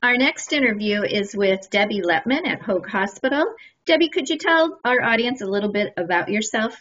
Our next interview is with Debbie Lepman at Hoag Hospital. Debbie, could you tell our audience a little bit about yourself?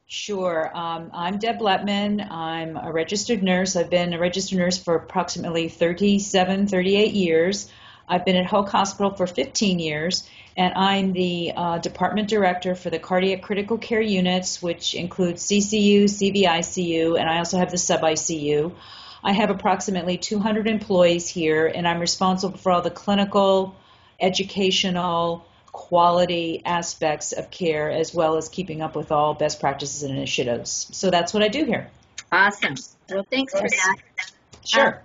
Sure. I'm Deb Lepman. I'm a registered nurse. I've been a registered nurse for approximately 37, 38 years. I've been at Hoag Hospital for 15 years, and I'm the department director for the cardiac critical care units, which includes CCU, CVICU, and I also have the sub-ICU. I have approximately 200 employees here, and I'm responsible for all the clinical, educational, quality aspects of care, as well as keeping up with all best practices and initiatives. So that's what I do here. Awesome. Well, thanks for that. Sure.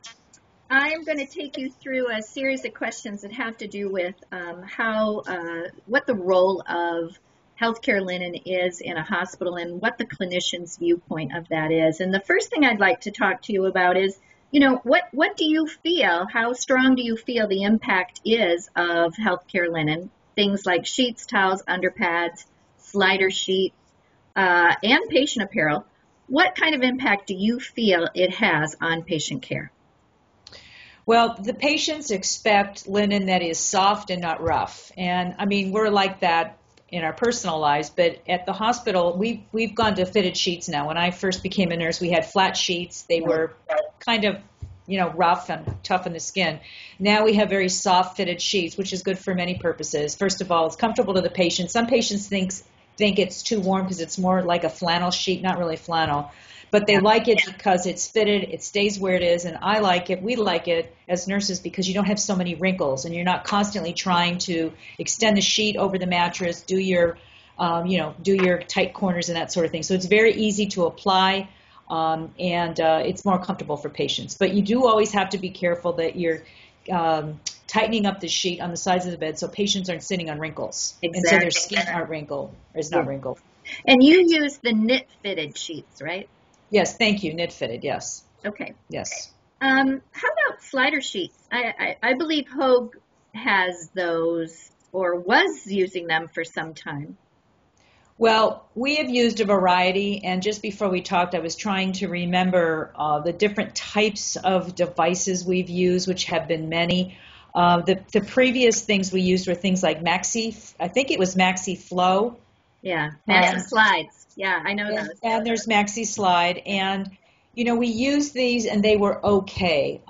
I'm going to take you through a series of questions that have to do with what the role of healthcare linen is in a hospital and what the clinician's viewpoint of that is. And the first thing I'd like to talk to you about is, what do you feel, how strong do you feel the impact is of healthcare linen? Things like sheets, towels, underpads, slider sheets, and patient apparel. What kind of impact do you feel it has on patient care? Well, the patients expect linen that is soft and not rough. And I mean, we're like that in our personal lives, but at the hospital, we've gone to fitted sheets now. When I first became a nurse, we had flat sheets. They were kind of, rough and tough on the skin. Now we have very soft fitted sheets, which is good for many purposes. First of all, it's comfortable to the patient. Some patients think it's too warm because it's more like a flannel sheet, not really flannel. But they like it because it's fitted, it stays where it is, and I like it, we like it as nurses because you don't have so many wrinkles and you're not constantly trying to extend the sheet over the mattress, do your tight corners and that sort of thing. So it's very easy to apply, and it's more comfortable for patients. But you do always have to be careful that you're tightening up the sheet on the sides of the bed so patients aren't sitting on wrinkles. Exactly. And so their skin is not wrinkled. And you use the knit fitted sheets, right? Yes, thank you. Knit fitted, yes. Okay. Yes. How about slider sheets? I believe Hoag has those or was using them for some time. Well, we have used a variety, and just before we talked, I was trying to remember the different types of devices we've used, which have been many. The previous things we used were things like I think it was Maxi Flow. Yeah, Maxi Slides. Yeah, I know those. And there's Maxi Slide, and we used these and they were okay.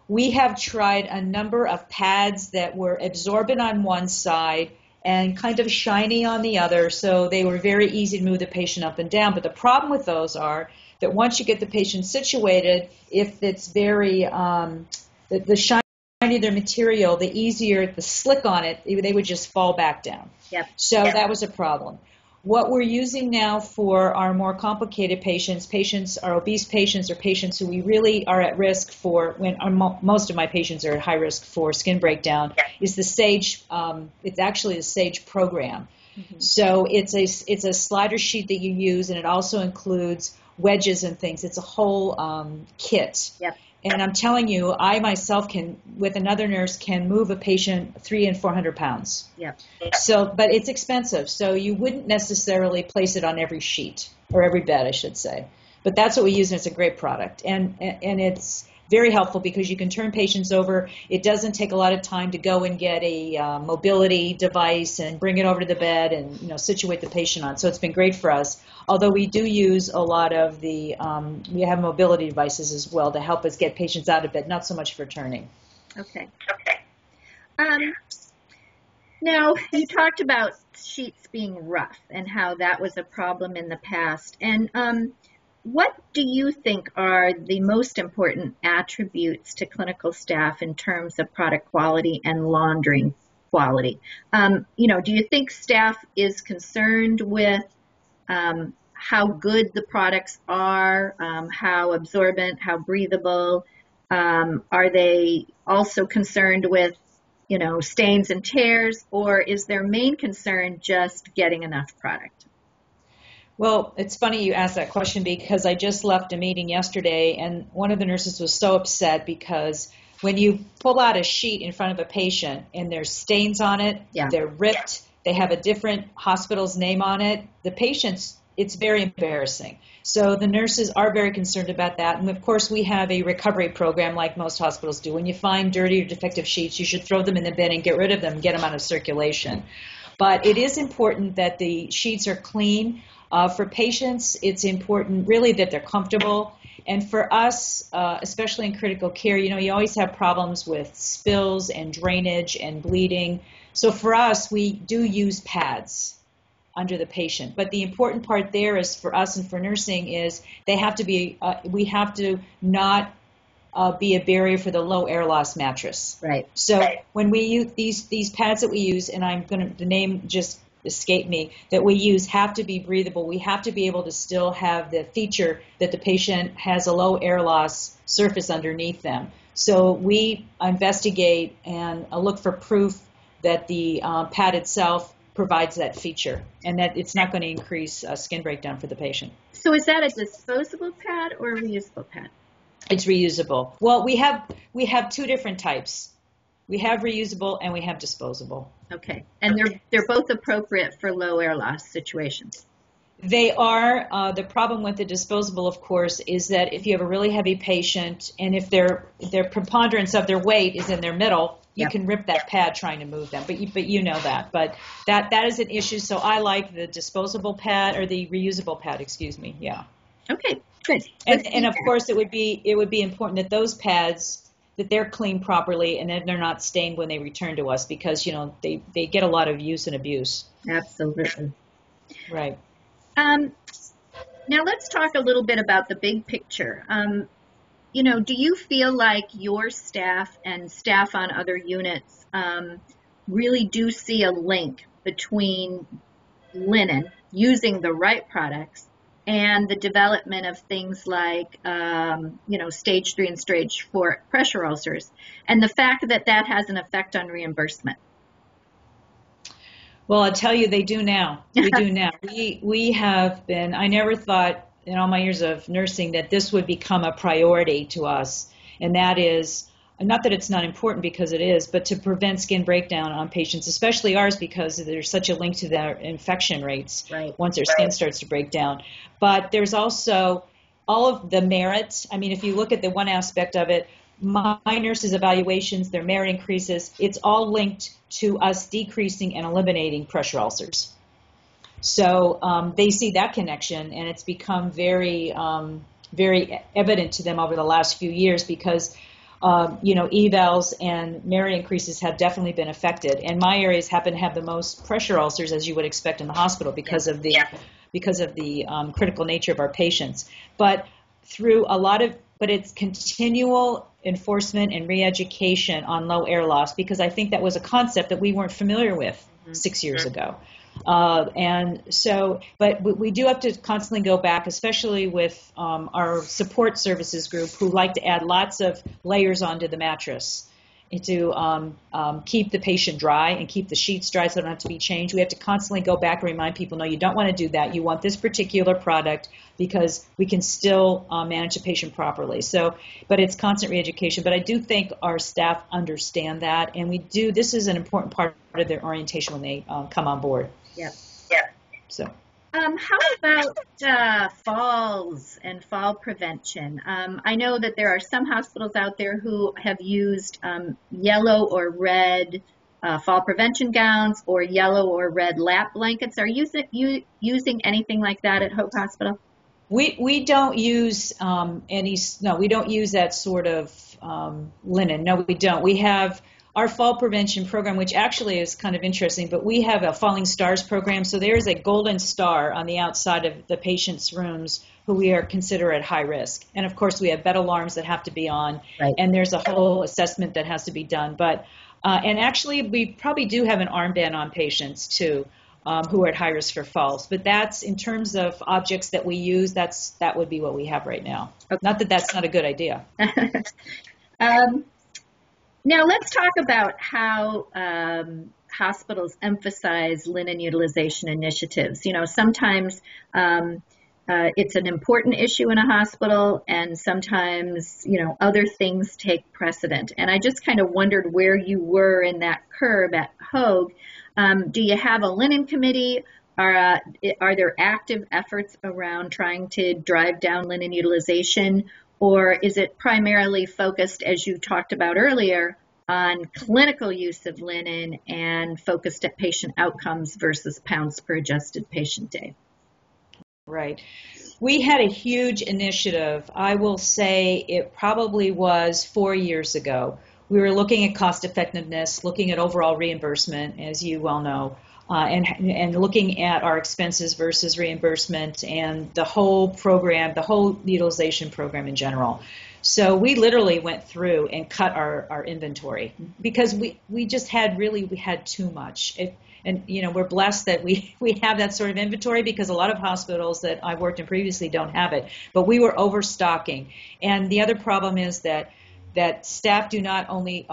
We have tried a number of pads that were absorbent on one side and kind of shiny on the other, so they were very easy to move the patient up and down. But the problem with those are that once you get the patient situated, if it's very the shinier the material, the easier the slick on it, they would just fall back down. Yep. So that was a problem. What we're using now for our more complicated patients, our obese patients, or patients who we really are at risk for, most of my patients are at high risk for skin breakdown, is the SAGE. It's actually the SAGE program. Mm-hmm. So it's a slider sheet that you use, and it also includes wedges and things. It's a whole kit. Yep. And I'm telling you, I myself with another nurse, can move a patient 300 and 400 pounds. Yep. So, but it's expensive, so you wouldn't necessarily place it on every sheet, or every bed, I should say. But that's what we use, and it's a great product. And it's very helpful because you can turn patients over. It doesn't take a lot of time to go and get a mobility device and bring it over to the bed and situate the patient on. So it's been great for us. Although we do use a lot of we have mobility devices as well to help us get patients out of bed, not so much for turning. Okay. Now, you talked about sheets being rough and how that was a problem in the past. And what do you think are the most important attributes to clinical staff in terms of product quality and laundering quality? Do you think staff is concerned with how good the products are, how absorbent, how breathable? Are they also concerned with, stains and tears, or is their main concern just getting enough product? Well, it's funny you asked that question because I just left a meeting yesterday, and one of the nurses was so upset because when you pull out a sheet in front of a patient and there's stains on it, they're ripped, they have a different hospital's name on it, the patients, it's very embarrassing. So the nurses are very concerned about that. And of course, we have a recovery program like most hospitals do. When you find dirty or defective sheets, you should throw them in the bin and get rid of them, get them out of circulation. But it is important that the sheets are clean. For patients, it's important really that they're comfortable. And for us, especially in critical care, you always have problems with spills and drainage and bleeding. So for us, we do use pads under the patient. But the important part there is for us and for nursing is they have to be, we have to not be a barrier for the low air loss mattress. Right. So when we use these pads that we use, and the name just escaped me, that we use have to be breathable. We have to be able to still have the feature that the patient has a low air loss surface underneath them. So we investigate and look for proof that the pad itself provides that feature and that it's not going to increase skin breakdown for the patient. So is that a disposable pad or a reusable pad? It's reusable. Well, we have two different types. We have reusable and we have disposable. Okay, and they're both appropriate for low air loss situations. They are. The problem with the disposable, of course, is that if you have a really heavy patient and if their preponderance of their weight is in their middle, you can rip that pad trying to move them. But you know that. But that is an issue. So I like the disposable pad or the reusable pad. Excuse me. Yeah. Okay. Good. And of course, it would be important that those pads that they're cleaned properly and that they're not stained when they return to us because they get a lot of use and abuse. Absolutely. Right. Now let's talk a little bit about the big picture. Do you feel like your staff and staff on other units really do see a link between linen, using the right products, and the development of things like, stage 3 and stage 4 pressure ulcers, and the fact that that has an effect on reimbursement? Well, I'll tell you, they do now. We do now. We have been, I never thought in all my years of nursing that this would become a priority to us, and that is, not that it's not important because it is, but to prevent skin breakdown on patients, especially ours, because there's such a link to their infection rates once their skin starts to break down. But there's also all of the merits. I mean, if you look at the one aspect of it, my nurses' evaluations, their merit increases, it's all linked to us decreasing and eliminating pressure ulcers. So they see that connection, and it's become very, very evident to them over the last few years because evals and merit increases have definitely been affected. And my areas happen to have the most pressure ulcers, as you would expect in the hospital, because of the critical nature of our patients. But it's continual enforcement and re-education on low air loss, because I think that was a concept that we weren't familiar with 6 years ago. But we do have to constantly go back, especially with our support services group, who like to add lots of layers onto the mattress to keep the patient dry and keep the sheets dry so they don't have to be changed. We have to constantly go back and remind people, no, you don't want to do that. You want this particular product because we can still manage the patient properly. But it's constant re-education. But I do think our staff understand that, and this is an important part of their orientation when they come on board. Yeah. So. How about falls and fall prevention? I know that there are some hospitals out there who have used yellow or red fall prevention gowns or yellow or red lap blankets. Are you using anything like that at Hope Hospital? We don't use we don't use that sort of linen. No, we don't. We have our fall prevention program, which actually is kind of interesting, but we have a Falling Stars program. So there is a golden star on the outside of the patient's rooms who we are considered at high risk. And of course, we have bed alarms that have to be on, and there's a whole assessment that has to be done. But and actually, we probably do have an armband on patients too, who are at high risk for falls. But that's, in terms of objects that we use, that would be what we have right now. Okay. Not that that's not a good idea. Now let's talk about how hospitals emphasize linen utilization initiatives. Sometimes it's an important issue in a hospital, and sometimes, other things take precedent. And I just kind of wondered where you were in that curve at Hoag. Do you have a linen committee? are there active efforts around trying to drive down linen utilization, or is it primarily focused, as you talked about earlier, on clinical use of linen and focused at patient outcomes versus pounds per adjusted patient day? Right. We had a huge initiative. I will say it probably was 4 years ago. We were looking at cost effectiveness, looking at overall reimbursement, as you well know, and looking at our expenses versus reimbursement and the whole program, the whole utilization program in general. So we literally went through and cut our inventory because we just had we had too much. And we're blessed that we have that sort of inventory because a lot of hospitals that I worked in previously don't have it. But we were overstocking. And the other problem is that staff do not only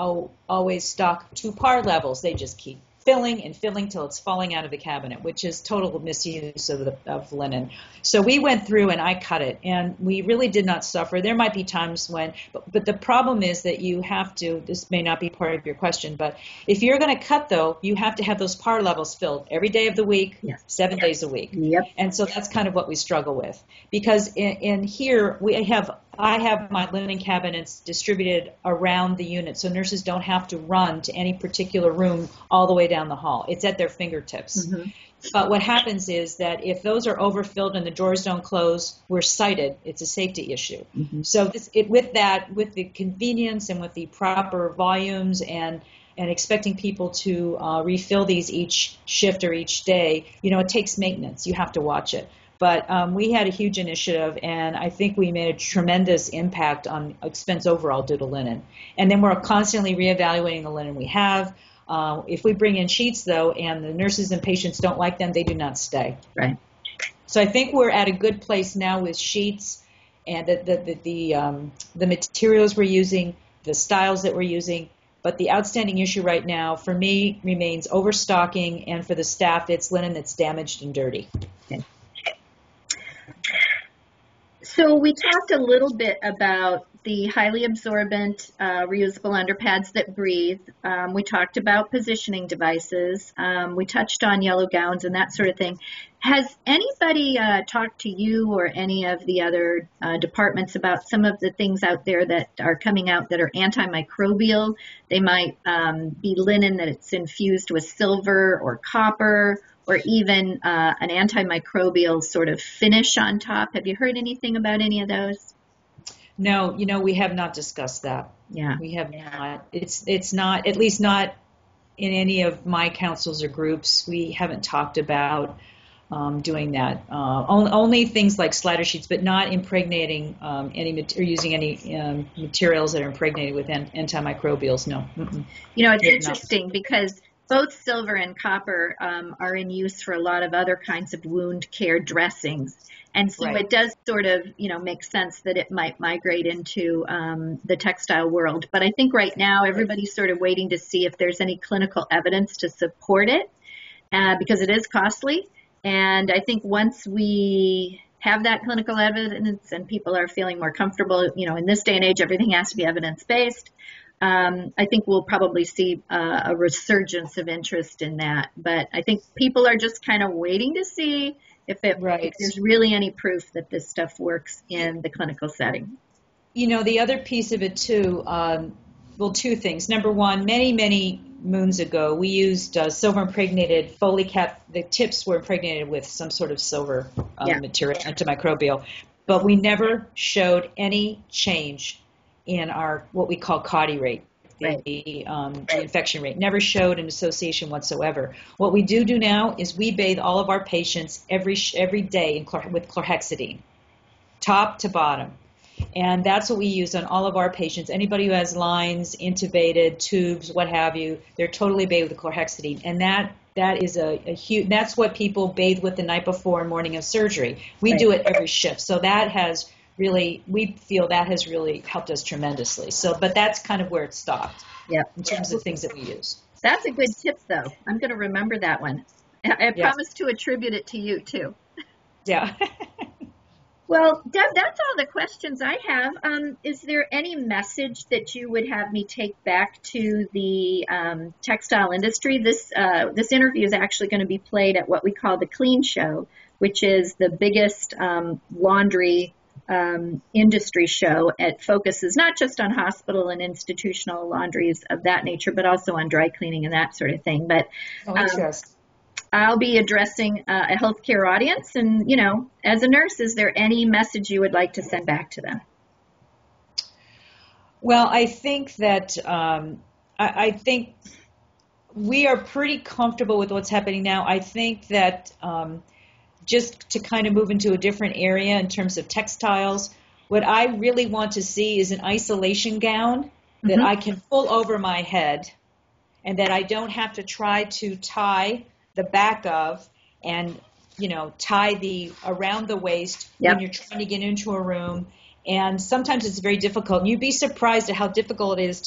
always stock to par levels, they just keep filling and filling till it's falling out of the cabinet, which is total misuse of linen. So we went through and I cut it, and we really did not suffer. There might be times when, but the problem is that you have to, this may not be part of your question, but if you're going to cut, though, you have to have those par levels filled every day of the week, Yes. 7 days a week. Yep. And so that's kind of what we struggle with. Because in here, I have my linen cabinets distributed around the unit, so nurses don't have to run to any particular room all the way down the hall. It's at their fingertips. Mm-hmm. But what happens is that if those are overfilled and the drawers don't close, we're cited. It's a safety issue. Mm-hmm. So with the convenience and with the proper volumes and expecting people to refill these each shift or each day, it takes maintenance. You have to watch it. But we had a huge initiative, and I think we made a tremendous impact on expense overall due to linen. And then we're constantly reevaluating the linen we have. If we bring in sheets, though, and the nurses and patients don't like them, they do not stay. Right. So I think we're at a good place now with sheets and the materials we're using, the styles that we're using. But the outstanding issue right now, for me, remains overstocking, and for the staff, it's linen that's damaged and dirty. Okay. So we talked a little bit about the highly absorbent reusable underpads that breathe. We talked about positioning devices. We touched on yellow gowns and that sort of thing. Has anybody talked to you or any of the other departments about some of the things out there that are coming out that are antimicrobial? They might be linen that it's infused with silver or copper, or even an antimicrobial sort of finish on top. Have you heard anything about any of those? No, we have not discussed that. Yeah. We have not. It's not, at least not in any of my councils or groups. We haven't talked about doing that. Only things like slider sheets, but not impregnating or using any materials that are impregnated with antimicrobials. No. Mm-mm. It's interesting because both silver and copper are in use for a lot of other kinds of wound care dressings. And so It does sort of, make sense that it might migrate into the textile world. But I think right now everybody's sort of waiting to see if there's any clinical evidence to support it because it is costly. And I think once we have that clinical evidence and people are feeling more comfortable, in this day and age, everything has to be evidence-based. I think we'll probably see a resurgence of interest in that. But I think people are just kind of waiting to see if there's really any proof that this stuff works in the clinical setting. The other piece of it too, two things. Number one, many moons ago, we used silver impregnated Foley cap. The tips were impregnated with some sort of silver material, antimicrobial, but we never showed any change in our what we call CAUTI rate, the infection rate. Never showed an association whatsoever. What we do now is we bathe all of our patients every day with chlorhexidine, top to bottom. And that's what we use on all of our patients. Anybody who has lines, intubated, tubes, what have you, they're totally bathed with chlorhexidine. And that is a huge, that's what people bathe with the night before and morning of surgery. We do it every shift. So that has really, we feel that has really helped us tremendously. So, but that's kind of where it stopped in terms of things that we use. That's a good tip, though. I'm going to remember that one. I promise to attribute it to you, too. Yeah. Well, Deb, that's all the questions I have. Is there any message that you would have me take back to the textile industry? This interview is actually going to be played at what we call the Clean Show, which is the biggest laundry industry show. It focuses not just on hospital and institutional laundries of that nature, but also on dry cleaning and that sort of thing. But Oh, um, interesting. I'll be addressing a healthcare audience, and as a nurse, is there any message you would like to send back to them? Well, I think that I think we are pretty comfortable with what's happening now. I think that just to kind of move into a different area in terms of textiles, what I really want to see is an isolation gown that Hmm. I can pull over my head and that I don't have to try to tie the back of and tie the around the waist when Yep. you're trying to get into a room. And sometimes it's very difficult. And you'd be surprised at how difficult it is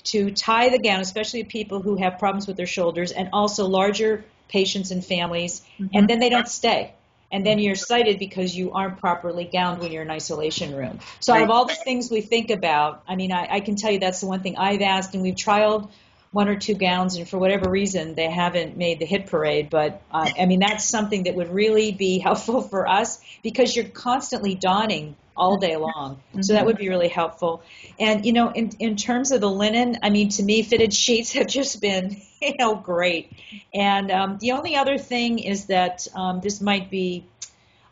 to tie the gown, especially people who have problems with their shoulders and also larger patients and families, and Hmm. then they don't stay. And then you're cited because you aren't properly gowned when you're in isolation room. So out of Right. all the things we think about, I mean, I can tell you that's the one thing I've asked, and we've trialed one or two gowns, and for whatever reason, they haven't made the hit parade. But I mean, that's something that would really be helpful for us because you're constantly donning all day long. So that Hmm. would be really helpful. And, in terms of the linen, I mean, to me, fitted sheets have just been, great. And the only other thing is that this might be,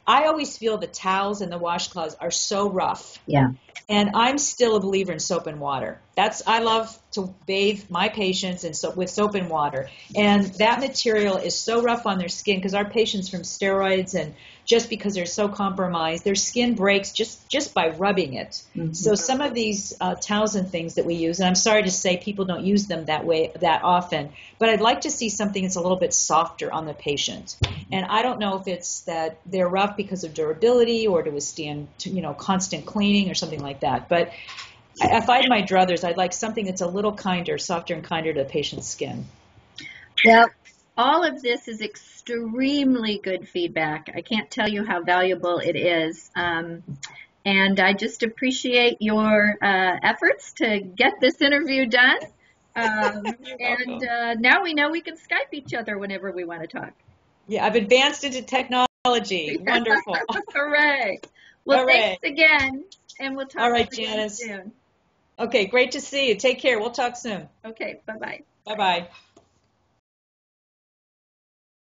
I always feel the towels and the washcloths are so rough. Yeah. And I'm still a believer in soap and water. I love to bathe my patients with soap and water. And that material is so rough on their skin because our patients from steroids and just because they're so compromised, their skin breaks just by rubbing it. Hmm. So some of these towels and things that we use, and I'm sorry to say people don't use them that way that often, but I'd like to see something that's a little bit softer on the patient. And I don't know if it's that they're rough because of durability or to withstand, constant cleaning or something like that. But if I had my druthers, I'd like something that's a little kinder, softer and kinder to the patient's skin. Well, all of this is extremely good feedback. I can't tell you how valuable it is. And I just appreciate your efforts to get this interview done. You're And welcome. now we know we can Skype each other whenever we want to talk. Yeah, I've advanced into technology. Wonderful. Hooray. Well, thanks Hooray. again, and we'll All talk to right, you again Janice. soon. Okay, great to see you. Take care. We'll talk soon. Okay, bye-bye. Bye-bye.